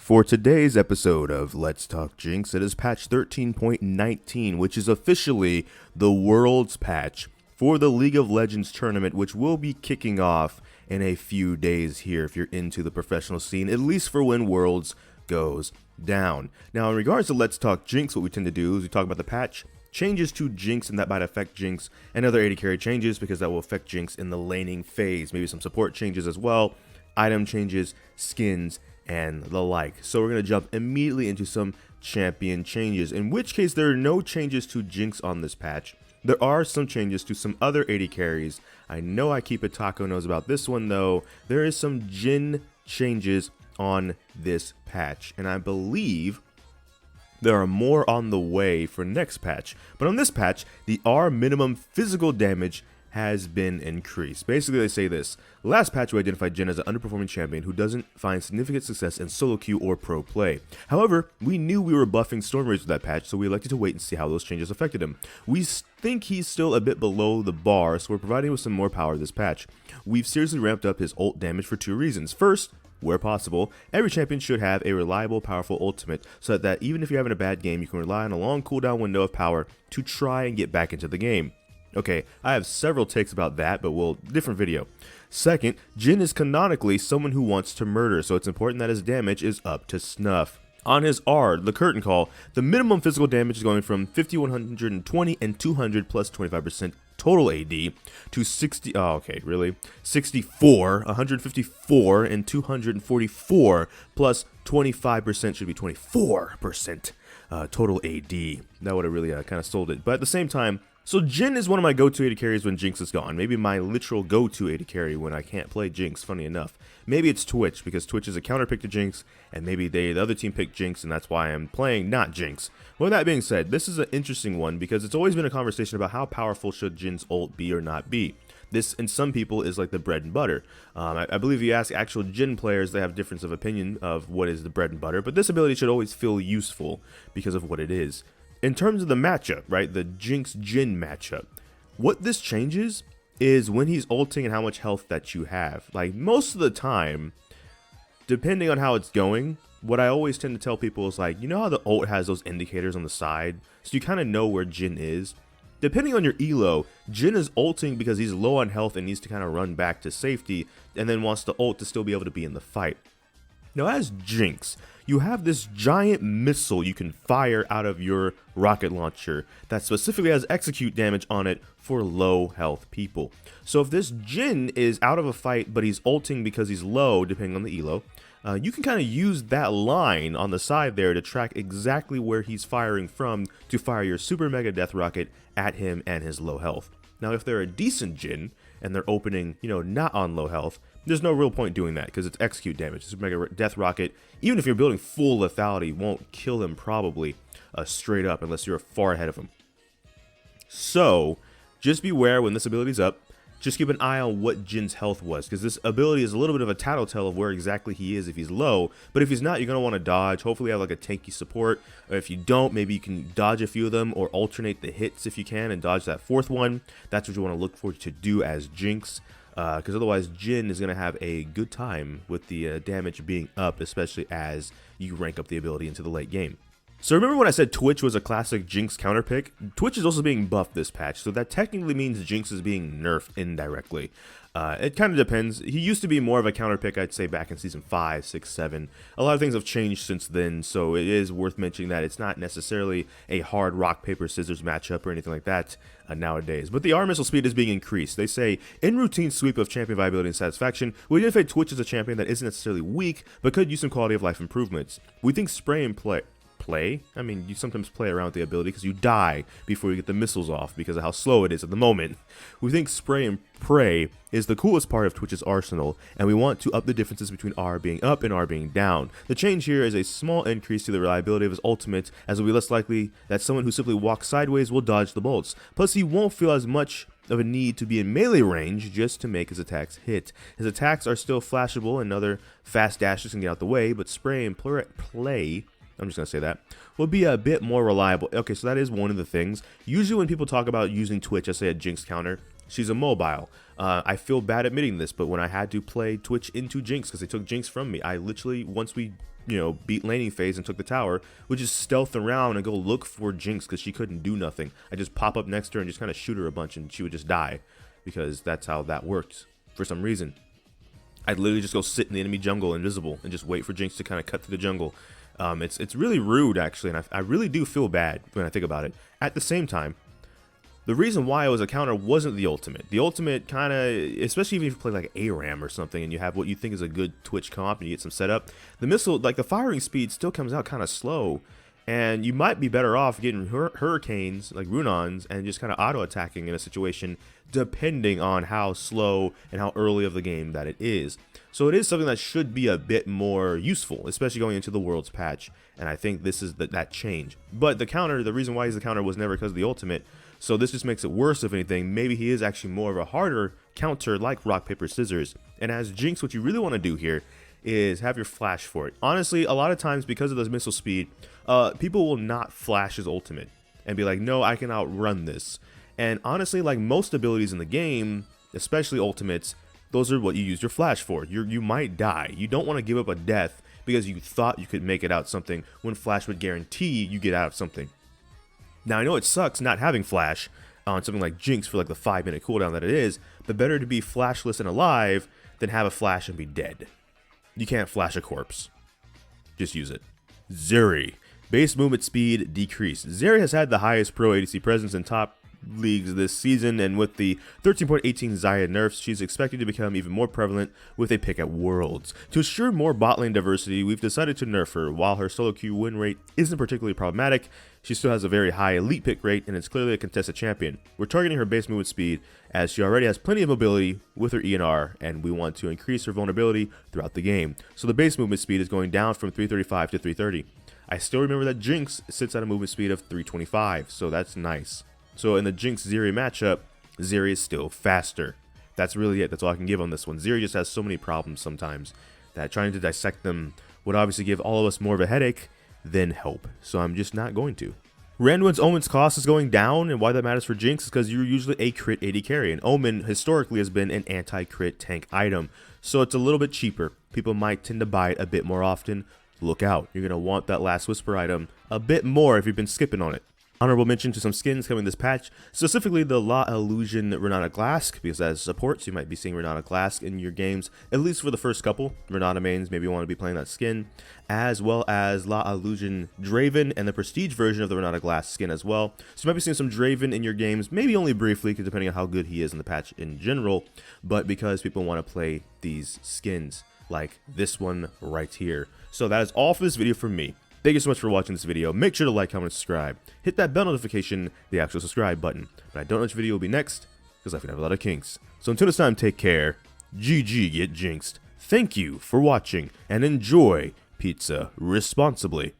For today's episode of Let's Talk Jinx, it is patch 13.19, which is officially the Worlds patch for the League of Legends tournament, which will be kicking off in a few days here if you're into the professional scene, at least for when Worlds goes down. Now, in regards to Let's Talk Jinx, what we tend to do is we talk about the patch, changes to Jinx, and that might affect Jinx, and other AD carry changes because that will affect Jinx in the laning phase. Maybe some support changes as well, item changes, skins, and the like. So we're going to jump immediately into some champion changes, in which case there are no changes to Jinx on this patch. There are some changes to some other AD carries. I know I keep it Taco knows about this one though. There is some Jhin changes on this patch, and I believe there are more on the way for next patch. But on this patch, the R minimum physical damage has been increased. Basically, they say this: last patch we identified Jhin as an underperforming champion who doesn't find significant success in solo queue or pro play. However, we knew we were buffing Storm Rage with that patch, so we elected to wait and see how those changes affected him. We think he's still a bit below the bar, so we're providing him with some more power this patch. We've seriously ramped up his ult damage for two reasons. First, where possible, every champion should have a reliable, powerful ultimate so that even if you're having a bad game, you can rely on a long cooldown window of power to try and get back into the game. Okay, I have several takes about that, but different video. Second, Jhin is canonically someone who wants to murder, so it's important that his damage is up to snuff. On his R, the curtain call, the minimum physical damage is going from 50, 120, and 200 plus 25% total AD to 64, 154, and 244 plus 25% should be 24% total AD. That would have really kind of sold it. But at the same time, so Jhin is one of my go-to AD carries when Jinx is gone. Maybe my literal go-to AD carry when I can't play Jinx, funny enough. Maybe it's Twitch, because Twitch is a counter pick to Jinx, and maybe the other team picked Jinx, and that's why I'm playing not Jinx. With that being said, this is an interesting one, because it's always been a conversation about how powerful should Jin's ult be or not be. This, in some people, is like the bread and butter. I believe if you ask actual Jhin players, they have difference of opinion of what is the bread and butter, but this ability should always feel useful because of what it is. In terms of the matchup, right, the Jinx-Jhin matchup, what this changes is when he's ulting and how much health that you have. Like, most of the time, depending on how it's going, what I always tend to tell people is like, you know how the ult has those indicators on the side? So you kind of know where Jhin is. Depending on your elo, Jhin is ulting because he's low on health and needs to kind of run back to safety, and then wants the ult to still be able to be in the fight. Now, as Jinx, you have this giant missile you can fire out of your rocket launcher that specifically has execute damage on it for low health people. So if this Jhin is out of a fight but he's ulting because he's low, depending on the elo, you can kind of use that line on the side there to track exactly where he's firing from to fire your super mega death rocket at him and his low health. Now, if they're a decent Jhin and they're opening, not on low health, there's no real point doing that because it's execute damage. Super mega death rocket, even if you're building full lethality, won't kill him probably straight up unless you're far ahead of him. So just beware when this ability's up. Just keep an eye on what Jin's health was, because this ability is a little bit of a tattletale of where exactly he is if he's low. But if he's not, you're going to want to dodge. Hopefully have like a tanky support. Or if you don't, maybe you can dodge a few of them or alternate the hits if you can and dodge that fourth one. That's what you want to look for to do as Jinx. Because otherwise Jhin is going to have a good time with the damage being up, especially as you rank up the ability into the late game. So remember when I said Twitch was a classic Jinx counter pick? Twitch is also being buffed this patch, so that technically means Jinx is being nerfed indirectly. It kind of depends. He used to be more of a counter pick, I'd say, back in Season 5, 6, 7. A lot of things have changed since then, so it is worth mentioning that it's not necessarily a hard rock, paper, scissors matchup or anything like that nowadays. But the R missile speed is being increased. They say, in routine sweep of champion viability and satisfaction, we identify Twitch as a champion that isn't necessarily weak, but could use some quality of life improvements. We think spray and play? I mean, you sometimes play around with the ability because you die before you get the missiles off because of how slow it is at the moment. We think spray and pray is the coolest part of Twitch's arsenal, and we want to up the differences between R being up and R being down. The change here is a small increase to the reliability of his ultimate, as it will be less likely that someone who simply walks sideways will dodge the bolts. Plus, he won't feel as much of a need to be in melee range just to make his attacks hit. His attacks are still flashable and other fast dashes can get out the way, but spray and play, I'm just going to say that, will be a bit more reliable. Okay, so that is one of the things. Usually when people talk about using Twitch, I say a Jinx counter, she's a mobile. I feel bad admitting this, but when I had to play Twitch into Jinx because they took Jinx from me, I literally, once we beat laning phase and took the tower, would just stealth around and go look for Jinx because she couldn't do nothing. I just pop up next to her and just kind of shoot her a bunch and she would just die, because that's how that worked for some reason. I'd literally just go sit in the enemy jungle invisible and just wait for Jinx to kind of cut through the jungle. It's really rude, actually, and I really do feel bad when I think about it. At the same time, the reason why it was a counter wasn't the ultimate. The ultimate kind of, especially if you play like ARAM or something and you have what you think is a good Twitch comp and you get some setup, the missile, like the firing speed still comes out kind of slow. And you might be better off getting hurricanes, like Runons, and just kind of auto-attacking in a situation, depending on how slow and how early of the game that it is. So it is something that should be a bit more useful, especially going into the Worlds patch. And I think this is that change. But the counter, the reason why he's the counter was never because of the ultimate. So this just makes it worse, if anything. Maybe he is actually more of a harder counter like rock, paper, scissors. And as Jinx, what you really want to do here is have your flash for it. Honestly, a lot of times because of this missile speed, people will not flash his ultimate and be like, no, I can outrun this. And honestly, like most abilities in the game, especially ultimates, those are what you use your flash for. You might die. You don't want to give up a death because you thought you could make it out something when flash would guarantee you get out of something. Now, I know it sucks not having flash on something like Jinx for like the 5-minute cooldown that it is, but better to be flashless and alive than have a flash and be dead. You can't flash a corpse. Just use it. Zuri. Base movement speed decreased. Zuri has had the highest pro ADC presence in top leagues this season, and with the 13.18 Xayah nerfs, she's expected to become even more prevalent with a pick at Worlds. To assure more bot lane diversity, we've decided to nerf her. While her solo queue win rate isn't particularly problematic, she still has a very high elite pick rate, and it's clearly a contested champion. We're targeting her base movement speed, as she already has plenty of mobility with her ENR, and we want to increase her vulnerability throughout the game. So the base movement speed is going down from 335 to 330. I still remember that Jinx sits at a movement speed of 325, so that's nice. So in the Jinx Zuri matchup, Zuri is still faster. That's really it. That's all I can give on this one. Zuri just has so many problems sometimes that trying to dissect them would obviously give all of us more of a headache than help. So I'm just not going to. Randuin's Omen's cost is going down, and why that matters for Jinx is because you're usually a crit AD carry, and Omen historically has been an anti-crit tank item. So it's a little bit cheaper. People might tend to buy it a bit more often. Look out. You're going to want that last Whisper item a bit more if you've been skipping on it. Honorable mention to some skins coming this patch, specifically the La Illusion Renata Glask, because as supports you might be seeing Renata Glask in your games, at least for the first couple. Renata mains maybe want to be playing that skin, as well as La Illusion Draven and the prestige version of the Renata Glask skin as well. So you might be seeing some Draven in your games, maybe only briefly, depending on how good he is in the patch in general, but because people want to play these skins, like this one right here. So that is all for this video from me. Thank you so much for watching this video. Make sure to like, comment, and subscribe. Hit that bell notification, the actual subscribe button. But I don't know which video will be next, because I could have a lot of kinks. So until this time, take care. GG, get jinxed. Thank you for watching, and enjoy pizza responsibly.